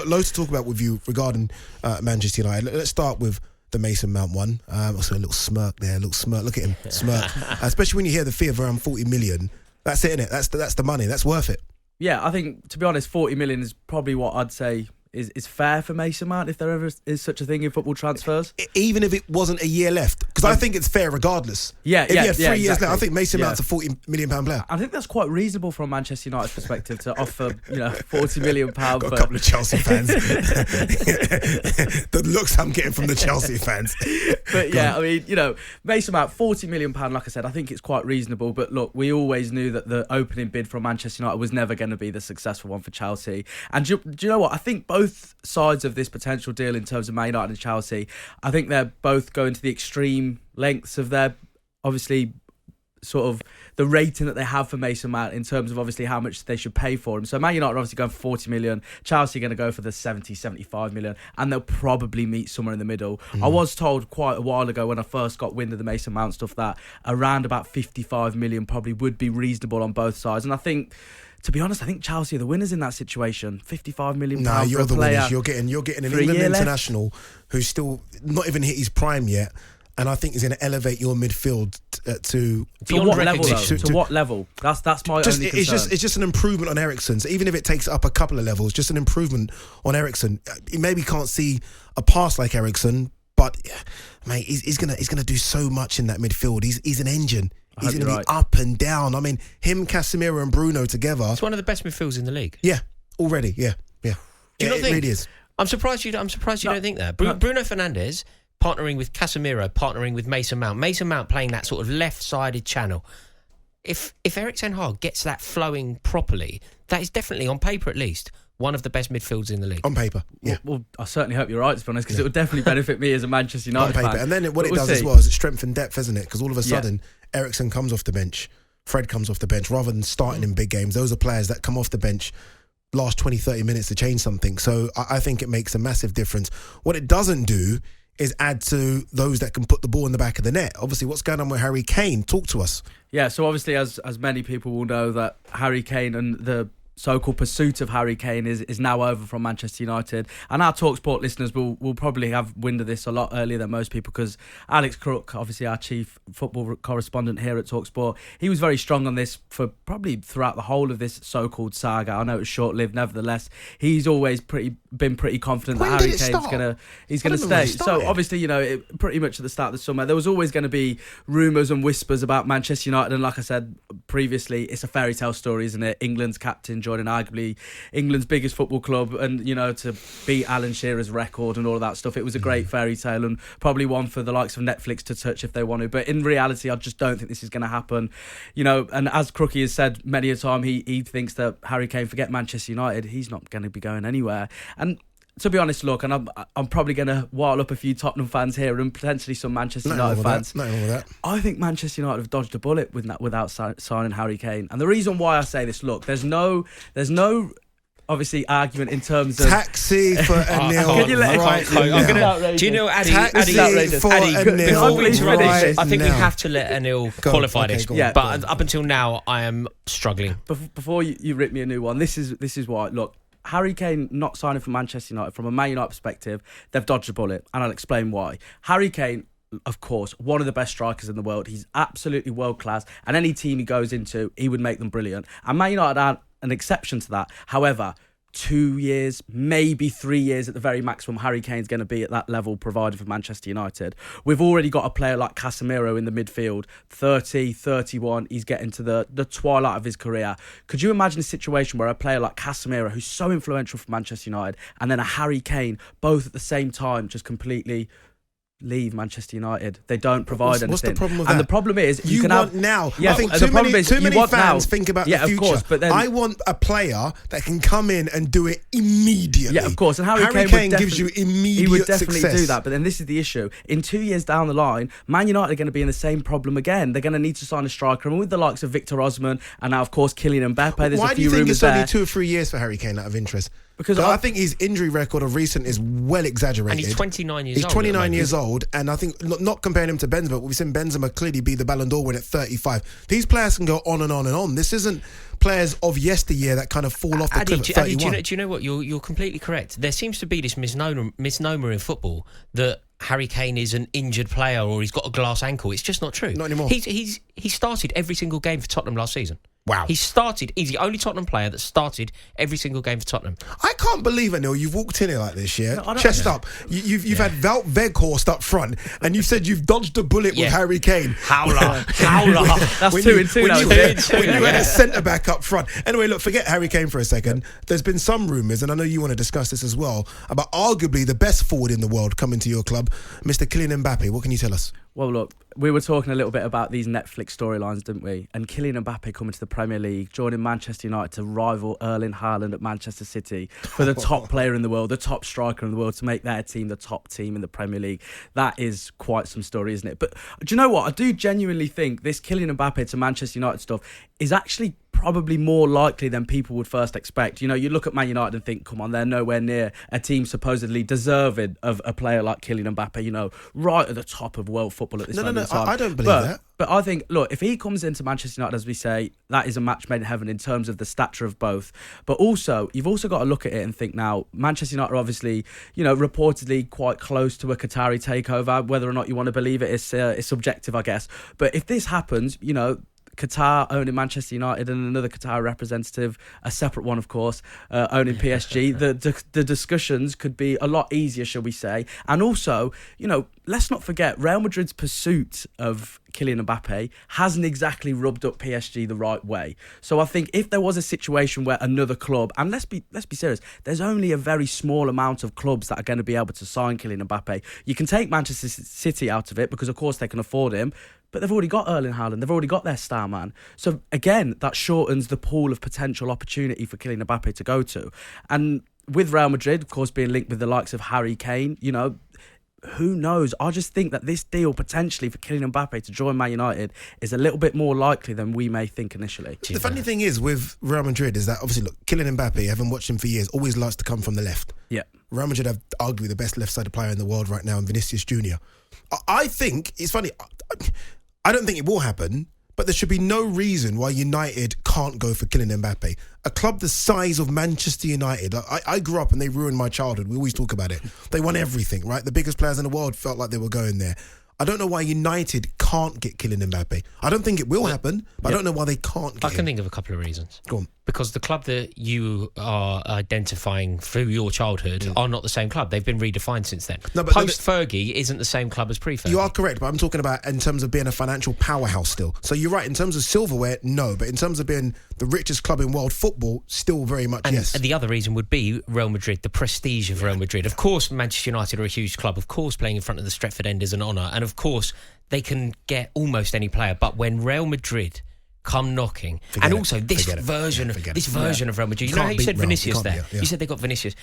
got loads to talk about with you regarding Manchester United. Let's start with the Mason Mount one. Also a little smirk there, Look at him, smirk. Especially when you hear the fee of around 40 million. That's it, innit? That's the money. That's worth it. Yeah, I think, to be honest, 40 million is probably what I'd say is fair for Mason Mount, if there ever is such a thing in football transfers. Even if it wasn't a year left, because I think it's fair regardless. If you had 3 years left, I think Mason Mount's a £40 million player. I think that's quite reasonable from a Manchester United perspective to offer, £40 million. Got a couple of Chelsea fans. The looks I'm getting from the Chelsea fans. But I mean, Mason Mount, £40 million, like I said, I think it's quite reasonable. But look, we always knew that the opening bid from Manchester United was never going to be the successful one for Chelsea. And do you know what? I think both sides of this potential deal in terms of Man United and Chelsea, I think they're both going to the extreme lengths of their, obviously, sort of the rating that they have for Mason Mount in terms of obviously how much they should pay for him. So Man United are obviously going for 40 million, Chelsea are going to go for the 70, 75 million, and they'll probably meet somewhere in the middle. I was told quite a while ago when I first got wind of the Mason Mount stuff that around about 55 million probably would be reasonable on both sides. And I think, to be honest, I think Chelsea are the winners in that situation. £55 million for a player. You're the winners. You're getting an England international who's still not even hit his prime yet, and I think he's going to elevate your midfield to what level? To what level? That's my only concern. It's just an improvement on Eriksen. So even if it takes up a couple of levels, just an improvement on Eriksen. He maybe can't see a pass like Eriksen, but mate, he's gonna do so much in that midfield. He's an engine. He's going to be up and down. I mean, him, Casemiro and Bruno together. It's one of the best midfields in the league. Yeah, already. Yeah. Do you not think? It really is. I'm surprised you don't think that. Bruno Fernandes partnering with Casemiro, partnering with Mason Mount playing that sort of left-sided channel. If Erik ten Hag gets that flowing properly, that is definitely, on paper at least, one of the best midfields in the league. On paper, yeah. Well, I certainly hope you're right, to be honest, because it would definitely benefit me as a Manchester United fan. On paper. And then what it does as well is it strengthens depth, isn't it? Because all of a sudden, Eriksen comes off the bench, Fred comes off the bench, rather than starting in big games. Those are players that come off the bench last 20, 30 minutes to change something. So I think it makes a massive difference. What it doesn't do is add to those that can put the ball in the back of the net. Obviously, what's going on with Harry Kane? Talk to us. Yeah, so obviously, as many people will know, that Harry Kane and the so-called pursuit of Harry Kane is now over from Manchester United, and our talkSPORT listeners will probably have wind of this a lot earlier than most people, because Alex Crook, obviously our chief football correspondent here at talkSPORT, he was very strong on this for probably throughout the whole of this so-called saga. I know it was short-lived, nevertheless he's always been pretty confident that Harry Kane's gonna stay. So obviously, pretty much at the start of the summer there was always going to be rumours and whispers about Manchester United, and like I said previously, it's a fairy tale story, isn't it? England's captain joining arguably England's biggest football club, and to beat Alan Shearer's record and all of that stuff. It was a great fairy tale, and probably one for the likes of Netflix to touch if they wanted. But in reality, I just don't think this is going to happen. And as Crookie has said many a time, he thinks that Harry Kane, forget Manchester United, he's not going to be going anywhere. And to be honest, look, and I'm probably going to wile up a few Tottenham fans here and potentially some Manchester United fans. Nothing wrong with that. I think Manchester United have dodged a bullet without signing Harry Kane. And the reason why I say this, look, there's no obviously argument in terms of taxi for Anil. Can you let do you know, Addy, I think we have to let Anil qualify this. But up until now, I am struggling. Before you rip me a new one, this is why. Look, Harry Kane not signing for Manchester United, from a Man United perspective, they've dodged a bullet, and I'll explain why. Harry Kane, of course, one of the best strikers in the world. He's absolutely world class, and any team he goes into, he would make them brilliant. And Man United aren't an exception to that. However, 2 years, maybe 3 years at the very maximum, Harry Kane's going to be at that level provided for Manchester United. We've already got a player like Casemiro in the midfield, 30, 31, he's getting to the twilight of his career. Could you imagine a situation where a player like Casemiro, who's so influential for Manchester United, and then a Harry Kane, both at the same time, just completely leave Manchester United? They don't provide anything. What's the problem with that? And the problem is you can want now. I think too many fans think about the future. Of course, but then I want a player that can come in and do it immediately. Yeah, of course. And Harry Kane gives you immediate He would definitely success. do that. But then this is the issue. In 2 years down the line, Man United are going to be in the same problem again. They're going to need to sign a striker, and with the likes of Victor Osimhen and now, of course, Kylian Mbappe, there's Why a do you few think rumours it's only 2 or 3 years for Harry Kane out of interest? Because I think his injury record of recent is well exaggerated. And he's 29 years old. He's 29 years old, and I think, not comparing him to Benzema, but we've seen Benzema clearly be the Ballon d'Or winner at 35. These players can go on and on and on. This isn't players of yesteryear that kind of fall off the cliff at 31. Do you know what? You're completely correct. There seems to be this misnomer in football that Harry Kane is an injured player or he's got a glass ankle. It's just not true. Not anymore. He started every single game for Tottenham last season. Wow. He's the only Tottenham player that started every single game for Tottenham. I can't believe it, Neil. You've walked in here like this, chest up. You've had Wout Weghorst up front, and you said you've dodged a bullet with Harry Kane. Howler. That's 2 and 2 now. When you had a centre-back up front. Anyway, look, forget Harry Kane for a second. There's been some rumours, and I know you want to discuss this as well, about arguably the best forward in the world coming to your club, Mr. Kylian Mbappe. What can you tell us? Well, look, we were talking a little bit about these Netflix storylines, didn't we? And Kylian Mbappe coming to the Premier League, joining Manchester United to rival Erling Haaland at Manchester City for the top player in the world, the top striker in the world, to make their team the top team in the Premier League. That is quite some story, isn't it? But do you know what? I do genuinely think this Kylian Mbappe to Manchester United stuff is actually probably more likely than people would first expect. You know, you look at Man United and think, come on, they're nowhere near a team supposedly deserving of a player like Kylian Mbappe, you know, right at the top of world football at this moment in time. I don't believe that. But I think, look, if he comes into Manchester United, as we say, that is a match made in heaven in terms of the stature of both. But also, you've also got to look at it and think now, Manchester United are obviously, you know, reportedly quite close to a Qatari takeover. Whether or not you want to believe it is subjective, I guess. But if this happens, you know, Qatar owning Manchester United and another Qatar representative, a separate one, of course, owning PSG, the discussions could be a lot easier, shall we say. And also, you know, let's not forget, Real Madrid's pursuit of Kylian Mbappe hasn't exactly rubbed up PSG the right way. So I think if there was a situation where another club, and let's be serious, there's only a very small amount of clubs that are going to be able to sign Kylian Mbappe. You can take Manchester City out of it because, of course, they can afford him. But they've already got Erling Haaland. They've already got their star man. So, again, that shortens the pool of potential opportunity for Kylian Mbappe to go to. And with Real Madrid, of course, being linked with the likes of Harry Kane, you know, who knows? I just think that this deal potentially for Kylian Mbappe to join Man United is a little bit more likely than we may think initially. The funny thing is with Real Madrid is that, obviously, look, Kylian Mbappe, having watched him for years, always likes to come from the left. Yeah. Real Madrid have arguably the best left-sided player in the world right now in Vinicius Jr. I think, it's funny, I don't think it will happen, but there should be no reason why United can't go for Kylian Mbappe. A club the size of Manchester United. I grew up and they ruined my childhood. We always talk about it. They won everything, right? The biggest players in the world felt like they were going there. I don't know why United can't get Kylian Mbappe. I don't think it will happen, but I don't know why they can't get him. I can think of a couple of reasons. Go on. Because the club that you are identifying through your childhood are not the same club. They've been redefined since then. No, Post-Fergie isn't the same club as pre-Fergie. You are correct, but I'm talking about in terms of being a financial powerhouse still. So you're right, in terms of silverware, no. But in terms of being the richest club in world football, still very much yes. And the other reason would be Real Madrid, the prestige of Real Madrid. Of course, Manchester United are a huge club. Of course, playing in front of the Stretford End is an honour. And of course, they can get almost any player. But when Real Madrid come knocking, this version of Real Madrid. You know how you said Vinicius there? You said they got Vinicius.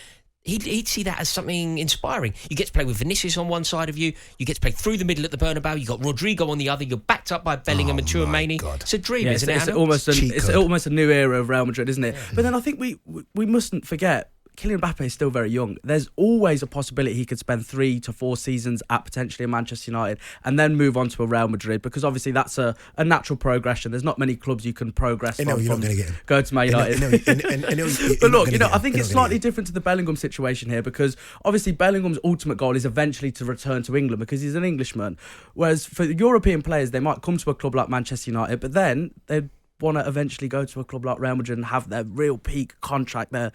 He'd see that as something inspiring. You get to play with Vinicius on one side of you. You get to play through the middle at the Bernabeu. You got Rodrigo on the other. You're backed up by Bellingham and Tchouaméni. It's a dream, isn't it? It's almost a new era of Real Madrid, isn't it? But then I think we mustn't forget, Kylian Mbappe is still very young. There's always a possibility he could spend 3 to 4 seasons at potentially a Manchester United and then move on to a Real Madrid, because obviously that's a natural progression. There's not many clubs you can progress from. You're not going to get him. Go to Man United. But look, I think it's slightly different to the Bellingham situation here, because obviously Bellingham's ultimate goal is eventually to return to England because he's an Englishman. Whereas for European players, they might come to a club like Manchester United, but then they'd want to eventually go to a club like Real Madrid and have their real peak contract, their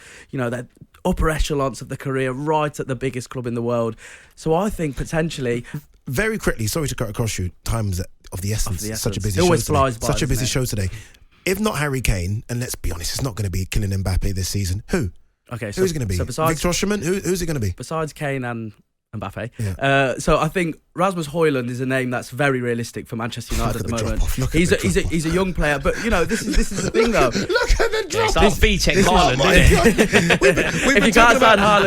upper echelons of the career right at the biggest club in the world. So I think potentially... Very quickly, sorry to cut across you, time's of the essence. Such a busy it always show flies today. by, Such a busy show today. If not Harry Kane, and let's be honest, it's not going to be Kylian Mbappe this season. Who? Okay, who's going to be? So besides Victor Osimhen? Who's it going to be? Besides Kane and Mbappe. Yeah. So I think Rasmus Højlund is a name that's very realistic for Manchester United at the moment. He's a young player, but this is the thing though. Look at the drop. It's VTech Haaland, isn't it?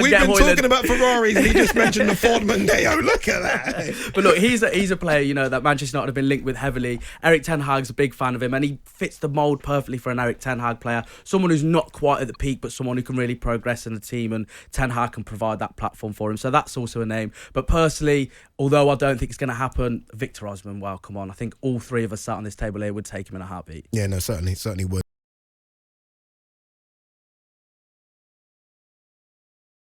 We've been talking about Ferraris. He just mentioned the Ford Mondeo. Look at that. But look, he's a player that Manchester United have been linked with heavily. Erik ten Hag's a big fan of him, and he fits the mould perfectly for an Erik ten Hag player. Someone who's not quite at the peak, but someone who can really progress in the team, and ten Hag can provide that platform for him. So that's also a name. But personally, although I don't think it's going to happen, Victor Osimhen, well, come on. I think all three of us sat on this table here would take him in a heartbeat. Yeah, no, certainly would.